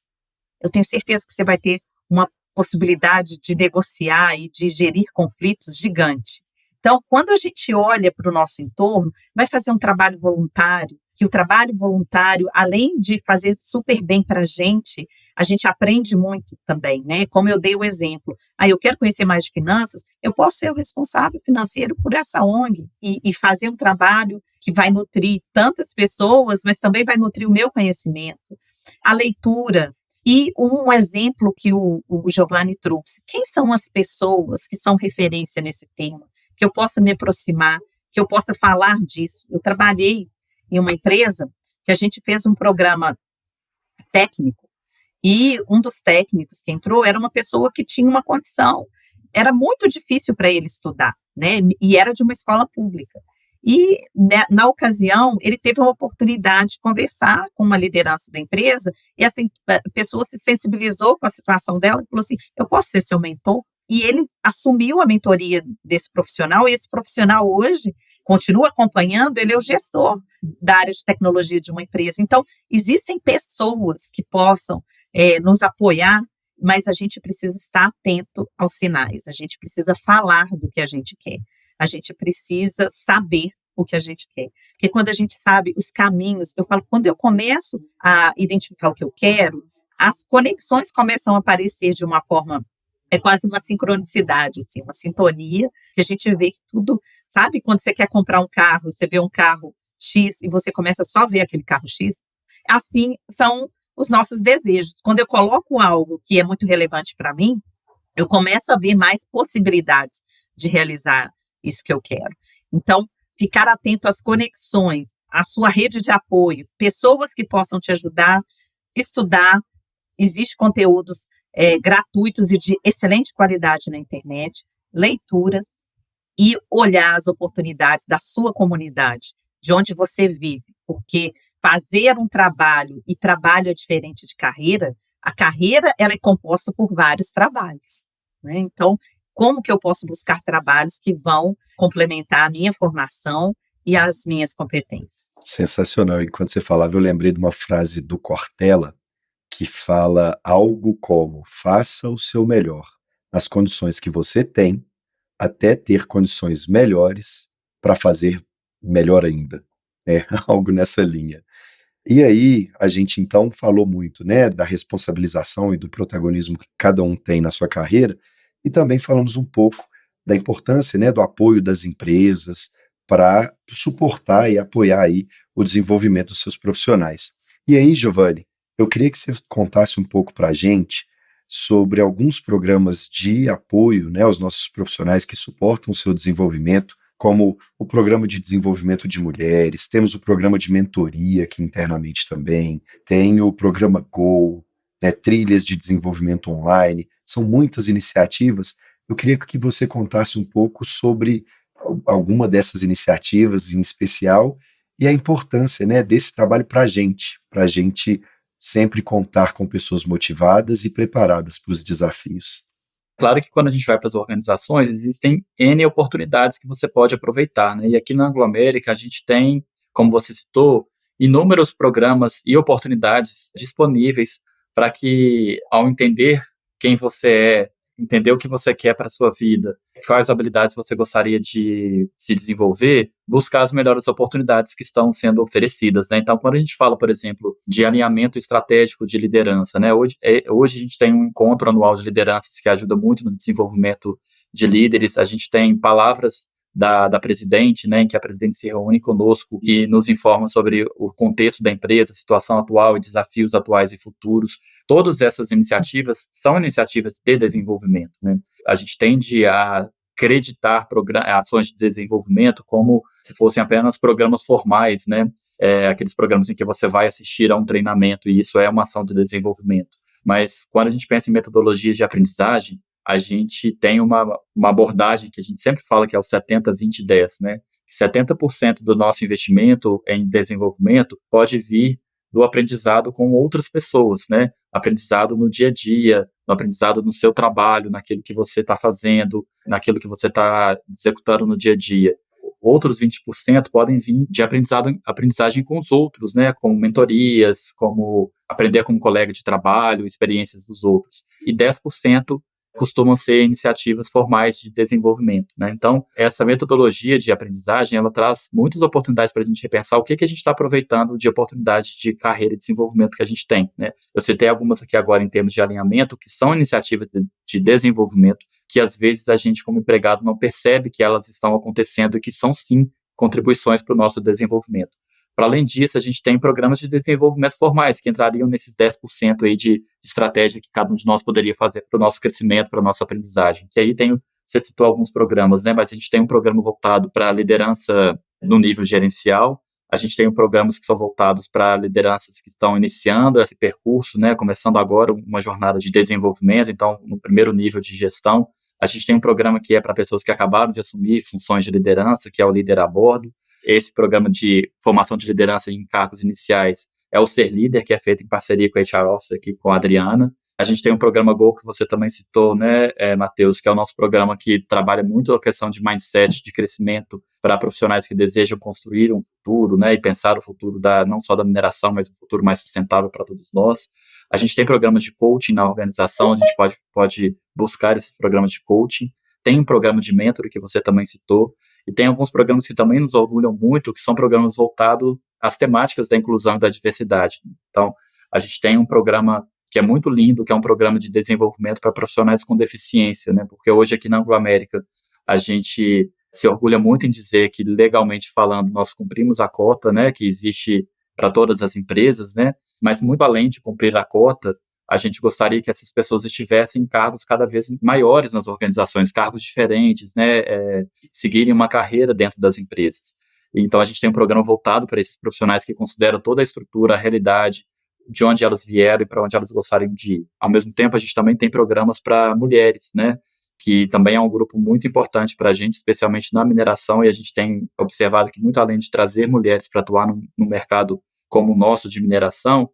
Eu tenho certeza que você vai ter uma possibilidade de negociar e de gerir conflitos gigante. Então, quando a gente olha para o nosso entorno, vai fazer um trabalho voluntário, que o trabalho voluntário, além de fazer super bem para a gente aprende muito também, né? Como eu dei o exemplo, eu quero conhecer mais de finanças, eu posso ser o responsável financeiro por essa ONG e fazer um trabalho que vai nutrir tantas pessoas, mas também vai nutrir o meu conhecimento. A leitura. E um exemplo que o Giovanni trouxe, quem são as pessoas que são referência nesse tema? Que eu possa me aproximar, que eu possa falar disso. Eu trabalhei em uma empresa que a gente fez um programa técnico e um dos técnicos que entrou era uma pessoa que tinha uma condição, era muito difícil para ele estudar, né? E era de uma escola pública. E, né, na ocasião, ele teve uma oportunidade de conversar com uma liderança da empresa e essa pessoa se sensibilizou com a situação dela e falou assim, eu posso ser seu mentor? E ele assumiu a mentoria desse profissional, e esse profissional hoje continua acompanhando, ele é o gestor da área de tecnologia de uma empresa. Então, existem pessoas que possam nos apoiar, mas a gente precisa estar atento aos sinais, a gente precisa falar do que a gente quer, a gente precisa saber o que a gente quer. Porque quando a gente sabe os caminhos, eu falo, quando eu começo a identificar o que eu quero, as conexões começam a aparecer de uma forma. É quase uma sincronicidade, assim, uma sintonia, que a gente vê que tudo, sabe, quando você quer comprar um carro, você vê um carro X e você começa só a ver aquele carro X, assim são os nossos desejos. Quando eu coloco algo que é muito relevante para mim, eu começo a ver mais possibilidades de realizar isso que eu quero. Então, ficar atento às conexões, à sua rede de apoio, pessoas que possam te ajudar, estudar, existem conteúdos gratuitos e de excelente qualidade na internet, leituras e olhar as oportunidades da sua comunidade, de onde você vive, porque fazer um trabalho, e trabalho é diferente de carreira, a carreira ela é composta por vários trabalhos, né? Então, como que eu posso buscar trabalhos que vão complementar a minha formação e as minhas competências? Sensacional. E quando você falava, eu lembrei de uma frase do Cortella, que fala algo como, faça o seu melhor nas condições que você tem, até ter condições melhores para fazer melhor ainda. Algo nessa linha. E aí, a gente então falou muito, né, da responsabilização e do protagonismo que cada um tem na sua carreira, e também falamos um pouco da importância, né, do apoio das empresas para suportar e apoiar aí o desenvolvimento dos seus profissionais. E aí, Giovanni, eu queria que você contasse um pouco para a gente sobre alguns programas de apoio, né, aos nossos profissionais que suportam o seu desenvolvimento, como o programa de desenvolvimento de mulheres, temos o programa de mentoria aqui internamente também, tem o programa Go, né, trilhas de desenvolvimento online, são muitas iniciativas. Eu queria que você contasse um pouco sobre alguma dessas iniciativas em especial e a importância, né, desse trabalho para a gente sempre contar com pessoas motivadas e preparadas para os desafios. Claro que quando a gente vai para as organizações, existem N oportunidades que você pode aproveitar, né? E aqui na Anglo-América a gente tem, como você citou, inúmeros programas e oportunidades disponíveis para que, ao entender quem você é, entender o que você quer para a sua vida, quais habilidades você gostaria de se desenvolver, buscar as melhores oportunidades que estão sendo oferecidas, né? Então, quando a gente fala, por exemplo, de alinhamento estratégico de liderança, né? Hoje a gente tem um encontro anual de lideranças que ajuda muito no desenvolvimento de líderes, a gente tem palavras da presidente, né, em que a presidente se reúne conosco e nos informa sobre o contexto da empresa, a situação atual e desafios atuais e futuros. Todas essas iniciativas são iniciativas de desenvolvimento, né? A gente tende a acreditar ações de desenvolvimento como se fossem apenas programas formais, né? Aqueles programas em que você vai assistir a um treinamento e isso é uma ação de desenvolvimento. Mas quando a gente pensa em metodologias de aprendizagem, a gente tem uma abordagem que a gente sempre fala que é o 70-20-10, né? 70% do nosso investimento em desenvolvimento pode vir do aprendizado com outras pessoas, né? Aprendizado no dia a dia, no aprendizado no seu trabalho, naquilo que você está fazendo, naquilo que você está executando no dia a dia. Outros 20% podem vir de aprendizagem com os outros, né? Como mentorias, como aprender com um colega de trabalho, experiências dos outros. E 10% costumam ser iniciativas formais de desenvolvimento, né? Então, essa metodologia de aprendizagem, ela traz muitas oportunidades para a gente repensar o que a gente está aproveitando de oportunidades de carreira e desenvolvimento que a gente tem, né? Eu citei algumas aqui agora em termos de alinhamento, que são iniciativas de desenvolvimento, que às vezes a gente como empregado não percebe que elas estão acontecendo e que são sim contribuições para o nosso desenvolvimento. Para além disso, a gente tem programas de desenvolvimento formais, que entrariam nesses 10% aí de estratégia que cada um de nós poderia fazer para o nosso crescimento, para a nossa aprendizagem. Que aí você citou alguns programas, né? Mas a gente tem um programa voltado para a liderança no nível gerencial, a gente tem programas que são voltados para lideranças que estão iniciando esse percurso, né? Começando agora uma jornada de desenvolvimento, então, no primeiro nível de gestão. A gente tem um programa que é para pessoas que acabaram de assumir funções de liderança, que é o Líder a Bordo. Esse programa de formação de liderança em cargos iniciais é o Ser Líder, que é feito em parceria com a HR Officer aqui com a Adriana. A gente tem um programa Go, que você também citou, né, Matheus, que é o nosso programa que trabalha muito a questão de mindset, de crescimento para profissionais que desejam construir um futuro, né, e pensar o futuro não só da mineração, mas um futuro mais sustentável para todos nós. A gente tem programas de coaching na organização, a gente pode buscar esses programas de coaching. Tem um programa de mentor que você também citou, e tem alguns programas que também nos orgulham muito, que são programas voltados às temáticas da inclusão e da diversidade. Então, a gente tem um programa que é muito lindo, que é um programa de desenvolvimento para profissionais com deficiência, né? Porque hoje aqui na Anglo-América a gente se orgulha muito em dizer que, legalmente falando, nós cumprimos a cota, né, que existe para todas as empresas, né? Mas muito além de cumprir a cota, a gente gostaria que essas pessoas estivessem em cargos cada vez maiores nas organizações, cargos diferentes, né, seguirem uma carreira dentro das empresas. Então, a gente tem um programa voltado para esses profissionais que consideram toda a estrutura, a realidade, de onde elas vieram e para onde elas gostariam de ir. Ao mesmo tempo, a gente também tem programas para mulheres, né, que também é um grupo muito importante para a gente, especialmente na mineração, e a gente tem observado que, muito além de trazer mulheres para atuar no mercado como o nosso de mineração,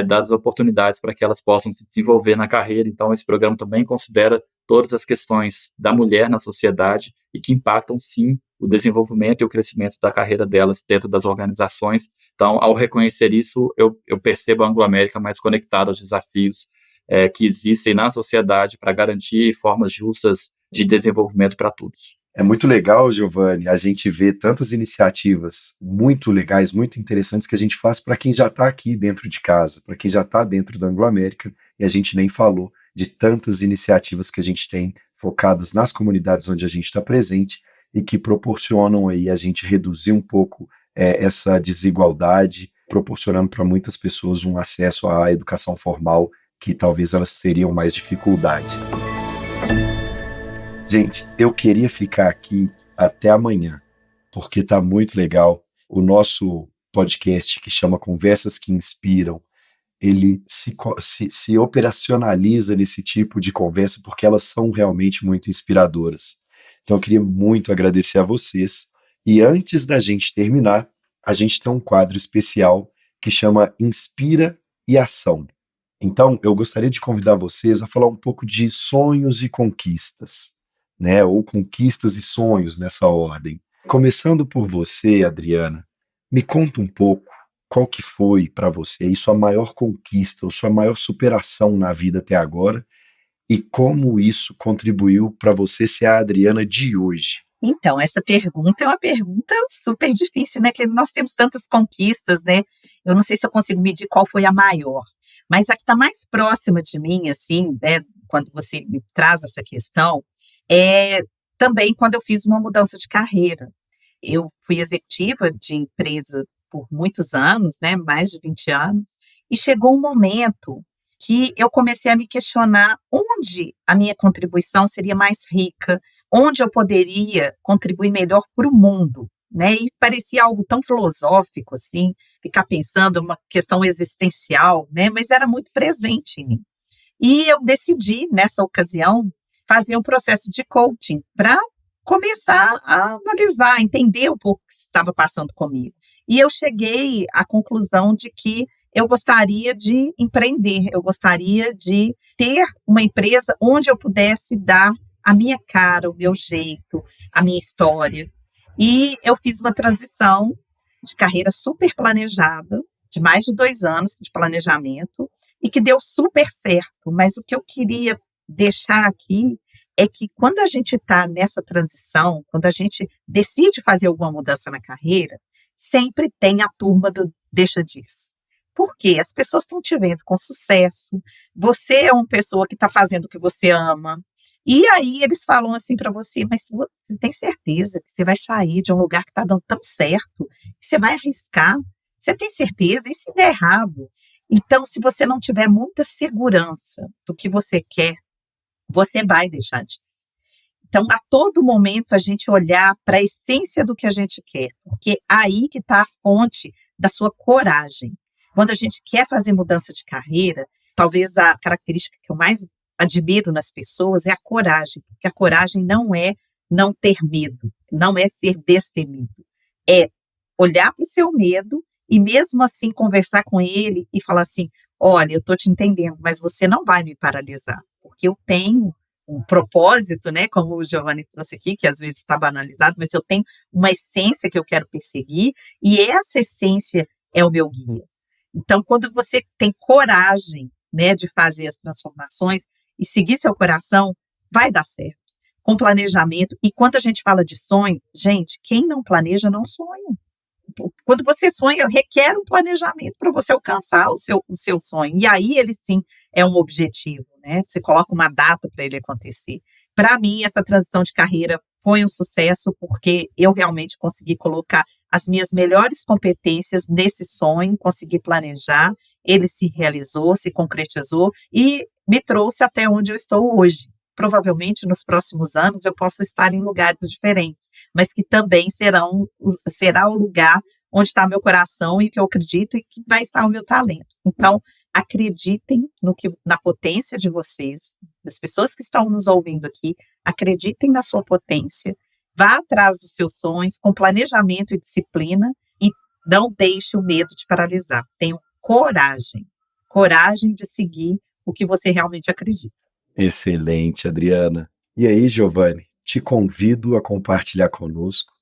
das oportunidades para que elas possam se desenvolver na carreira. Então, esse programa também considera todas as questões da mulher na sociedade e que impactam, sim, o desenvolvimento e o crescimento da carreira delas dentro das organizações. Então, ao reconhecer isso, eu percebo a Anglo-América mais conectada aos desafios que existem na sociedade para garantir formas justas de desenvolvimento para todos. É muito legal, Giovanni, a gente vê tantas iniciativas muito legais, muito interessantes que a gente faz para quem já está aqui dentro de casa, para quem já está dentro da Anglo-América, e a gente nem falou de tantas iniciativas que a gente tem focadas nas comunidades onde a gente está presente e que proporcionam aí a gente reduzir um pouco essa desigualdade, proporcionando para muitas pessoas um acesso à educação formal que talvez elas teriam mais dificuldade. Gente, eu queria ficar aqui até amanhã, porque está muito legal. O nosso podcast, que chama Conversas que Inspiram, ele se operacionaliza nesse tipo de conversa, porque elas são realmente muito inspiradoras. Então, eu queria muito agradecer a vocês. E antes da gente terminar, a gente tem um quadro especial que chama Inspira e Ação. Então, eu gostaria de convidar vocês a falar um pouco de sonhos e conquistas, né? Ou conquistas e sonhos nessa ordem. Começando por você, Adriana, me conta um pouco qual que foi para você aí sua maior conquista ou sua maior superação na vida até agora e como isso contribuiu para você ser a Adriana de hoje. Então, essa pergunta é uma pergunta super difícil, né? Que nós temos tantas conquistas, né? Eu não sei se eu consigo medir qual foi a maior, mas a que está mais próxima de mim, assim, né? Quando você me traz essa questão, é também quando eu fiz uma mudança de carreira. Eu fui executiva de empresa por muitos anos, né, mais de 20 anos, e chegou um momento que eu comecei a me questionar onde a minha contribuição seria mais rica, onde eu poderia contribuir melhor para o mundo, né? E parecia algo tão filosófico assim, ficar pensando uma questão existencial, né? Mas era muito presente em mim. E eu decidi, nessa ocasião, fazer um processo de coaching para começar a analisar, entender um pouco o que estava passando comigo. E eu cheguei à conclusão de que eu gostaria de empreender, eu gostaria de ter uma empresa onde eu pudesse dar a minha cara, o meu jeito, a minha história. E eu fiz uma transição de carreira super planejada, de mais de 2 anos de planejamento, e que deu super certo. Mas o que eu queria deixar aqui é que quando a gente está nessa transição, quando a gente decide fazer alguma mudança na carreira, sempre tem a turma do deixa disso. Porque as pessoas estão te vendo com sucesso, você é uma pessoa que está fazendo o que você ama, e aí eles falam assim para você, mas você tem certeza que você vai sair de um lugar que está dando tão certo, que você vai arriscar? Você tem certeza? E se der errado? Então, se você não tiver muita segurança do que você quer, você vai deixar disso. Então, a todo momento, a gente olhar para a essência do que a gente quer, porque aí que está a fonte da sua coragem. Quando a gente quer fazer mudança de carreira, talvez a característica que eu mais admiro nas pessoas é a coragem, porque a coragem não é não ter medo, não é ser destemido, é olhar para o seu medo e mesmo assim conversar com ele e falar assim, olha, eu estou te entendendo, mas você não vai me paralisar, porque eu tenho um propósito, né, como o Giovanni trouxe aqui, que às vezes está banalizado, mas eu tenho uma essência que eu quero perseguir e essa essência é o meu guia. Então, quando você tem coragem, né, de fazer as transformações e seguir seu coração, vai dar certo. Com planejamento. E quando a gente fala de sonho, gente, quem não planeja não sonha. Quando você sonha, requer um planejamento para você alcançar o seu sonho. E aí ele sim é um objetivo, né? Você coloca uma data para ele acontecer. Para mim, essa transição de carreira foi um sucesso porque eu realmente consegui colocar as minhas melhores competências nesse sonho, consegui planejar, ele se realizou, se concretizou e me trouxe até onde eu estou hoje. Provavelmente nos próximos anos eu possa estar em lugares diferentes, mas que também será o lugar onde está meu coração e que eu acredito e que vai estar o meu talento. Então, acreditem na potência de vocês, das pessoas que estão nos ouvindo aqui, acreditem na sua potência, vá atrás dos seus sonhos com planejamento e disciplina e não deixe o medo te paralisar. Tenham coragem de seguir o que você realmente acredita. Excelente, Adriana. E aí, Giovanni, te convido a compartilhar conosco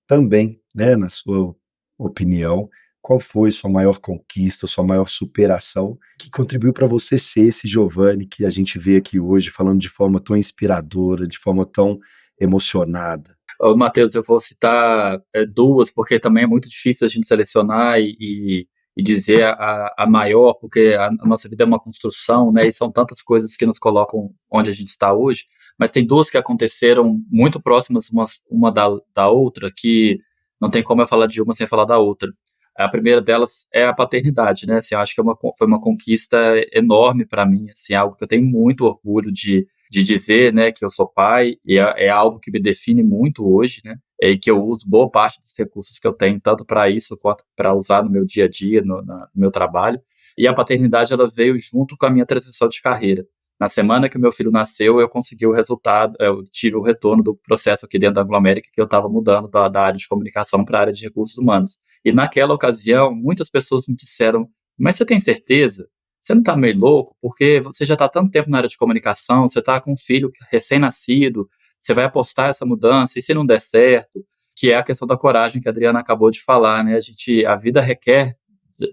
também, né, na sua opinião, qual foi sua maior conquista, sua maior superação que contribuiu para você ser esse Giovanni que a gente vê aqui hoje falando de forma tão inspiradora, de forma tão emocionada. Ô, Matheus, eu vou citar duas, porque também é muito difícil a gente selecionar e dizer a maior, porque a nossa vida é uma construção, né, e são tantas coisas que nos colocam onde a gente está hoje, mas tem duas que aconteceram muito próximas uma da outra, que não tem como eu falar de uma sem falar da outra. A primeira delas é a paternidade, né, assim, eu acho que foi uma conquista enorme para mim, assim, algo que eu tenho muito orgulho de dizer, né, que eu sou pai, e é algo que me define muito hoje, né, e que eu uso boa parte dos recursos que eu tenho, tanto para isso quanto para usar no meu dia a dia, no meu trabalho. E a paternidade, ela veio junto com a minha transição de carreira. Na semana que o meu filho nasceu, eu consegui o resultado, eu tive o retorno do processo aqui dentro da Anglo-América, que eu estava mudando da área de comunicação para a área de recursos humanos. E naquela ocasião, muitas pessoas me disseram, mas você tem certeza? Você não está meio louco? Porque você já está há tanto tempo na área de comunicação, você está com um filho recém-nascido, você vai apostar essa mudança, e se não der certo? Que é a questão da coragem que a Adriana acabou de falar, né? A vida requer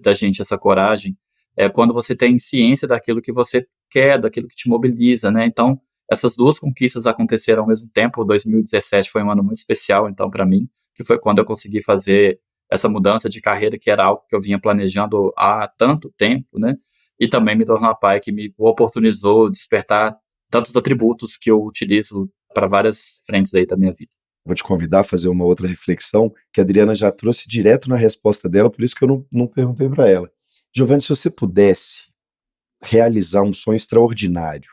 da gente essa coragem, quando você tem ciência daquilo que você quer, daquilo que te mobiliza, né? Então, essas duas conquistas aconteceram ao mesmo tempo. 2017 foi um ano muito especial, então, para mim, que foi quando eu consegui fazer essa mudança de carreira, que era algo que eu vinha planejando há tanto tempo, né? E também me tornar pai, que me oportunizou despertar tantos atributos que eu utilizo para várias frentes aí da minha vida. Vou te convidar a fazer uma outra reflexão que a Adriana já trouxe direto na resposta dela, por isso que eu não perguntei para ela. Giovanni, se você pudesse realizar um sonho extraordinário,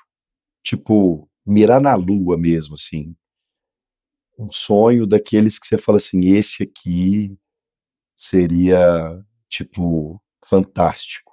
tipo, mirar na lua mesmo, assim, um sonho daqueles que você fala assim, esse aqui seria, tipo, fantástico.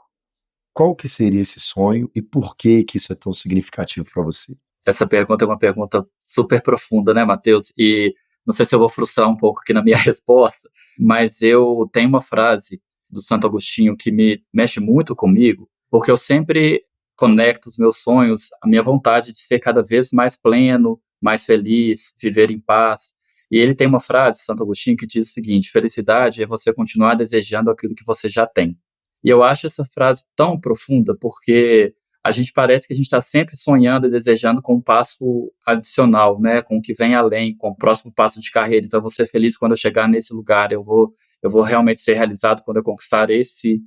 Qual que seria esse sonho e por que isso é tão significativo para você? Essa pergunta é uma pergunta super profunda, né, Matheus? E não sei se eu vou frustrar um pouco aqui na minha resposta, mas eu tenho uma frase do Santo Agostinho que me mexe muito comigo, porque eu sempre conecto os meus sonhos à minha vontade de ser cada vez mais pleno, mais feliz, viver em paz. E ele tem uma frase, Santo Agostinho, que diz o seguinte: felicidade é você continuar desejando aquilo que você já tem. E eu acho essa frase tão profunda, porque a gente parece que a gente está sempre sonhando e desejando com um passo adicional, né? Com o que vem além, com o próximo passo de carreira. Então, eu vou ser feliz quando eu chegar nesse lugar, eu vou realmente ser realizado quando eu conquistar esse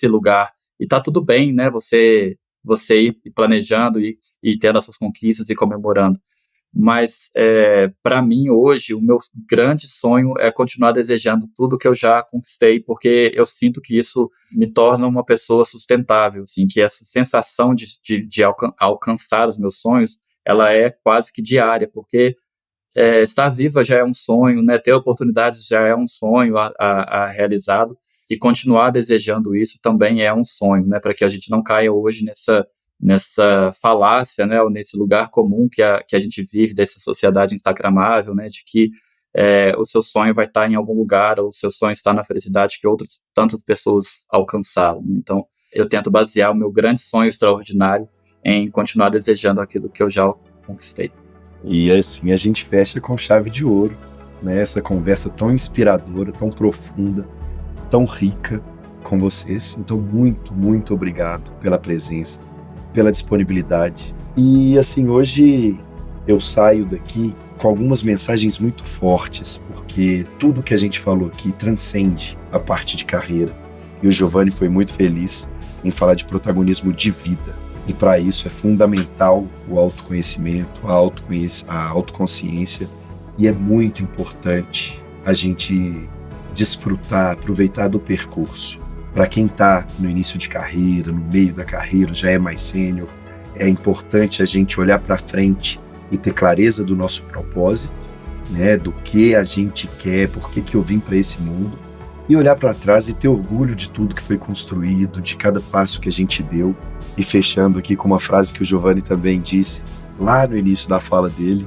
lugar. E tá tudo bem, né? Você ir planejando e tendo as suas conquistas e comemorando. Mas, para mim, hoje, o meu grande sonho é continuar desejando tudo que eu já conquistei, porque eu sinto que isso me torna uma pessoa sustentável, assim, que essa sensação de alcançar os meus sonhos, ela é quase que diária, porque estar viva já é um sonho, né? Ter oportunidades já é um sonho a realizado, e continuar desejando isso também é um sonho, né? Para que a gente não caia hoje nessa falácia, né, ou nesse lugar comum que a gente vive, dessa sociedade instagramável, né, de que o seu sonho vai estar em algum lugar, ou o seu sonho está na felicidade que tantas pessoas alcançaram. Então, eu tento basear o meu grande sonho extraordinário em continuar desejando aquilo que eu já conquistei. E assim a gente fecha com chave de ouro, né, essa conversa tão inspiradora, tão profunda, tão rica com vocês. Então, muito, muito obrigado pela presença, pela disponibilidade. E assim, hoje eu saio daqui com algumas mensagens muito fortes, porque tudo que a gente falou aqui transcende a parte de carreira. E o Giovanni foi muito feliz em falar de protagonismo de vida. E para isso é fundamental o autoconhecimento, a autoconsciência. E é muito importante a gente desfrutar, aproveitar do percurso. Para quem está no início de carreira, no meio da carreira, já é mais sênior, é importante a gente olhar para frente e ter clareza do nosso propósito, né, do que a gente quer, por que eu vim para esse mundo, e olhar para trás e ter orgulho de tudo que foi construído, de cada passo que a gente deu. E fechando aqui com uma frase que o Giovanni também disse lá no início da fala dele,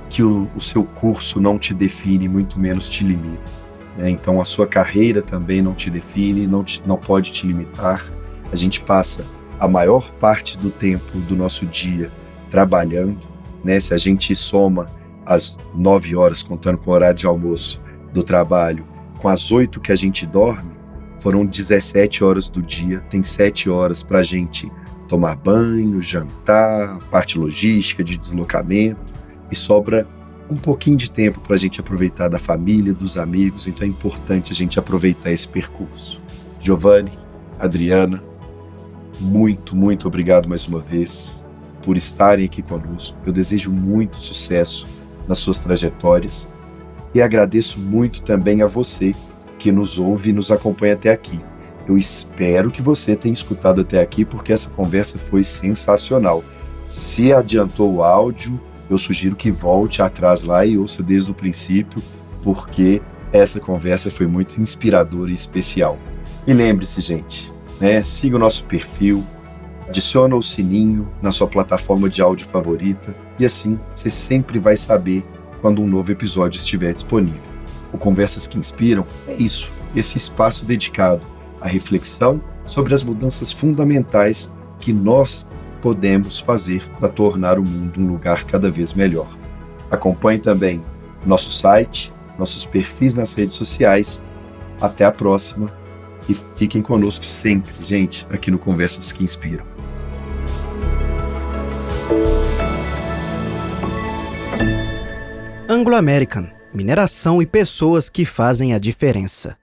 que o seu curso não te define, muito menos te limita. Então a sua carreira também não te define, não pode te limitar. A gente passa a maior parte do tempo do nosso dia trabalhando, né? Se a gente soma as 9 horas, contando com o horário de almoço do trabalho, com as 8 que a gente dorme, foram 17 horas do dia. Tem 7 horas para a gente tomar banho, jantar, parte logística de deslocamento, e sobra um pouquinho de tempo para a gente aproveitar da família, dos amigos. Então é importante a gente aproveitar esse percurso. Giovanni, Adriana, muito, muito obrigado mais uma vez por estarem aqui conosco. Eu desejo muito sucesso nas suas trajetórias e agradeço muito também a você que nos ouve e nos acompanha até aqui. Eu espero que você tenha escutado até aqui, porque essa conversa foi sensacional. Se adiantou o áudio, eu sugiro que volte atrás lá e ouça desde o princípio, porque essa conversa foi muito inspiradora e especial. E lembre-se, gente, né, siga o nosso perfil, adiciona o sininho na sua plataforma de áudio favorita, e assim você sempre vai saber quando um novo episódio estiver disponível. O Conversas que Inspiram é isso, esse espaço dedicado à reflexão sobre as mudanças fundamentais que nós podemos fazer para tornar o mundo um lugar cada vez melhor. Acompanhe também nosso site, nossos perfis nas redes sociais. Até a próxima e fiquem conosco sempre, gente, aqui no Conversas que Inspiram. Anglo American, mineração e pessoas que fazem a diferença.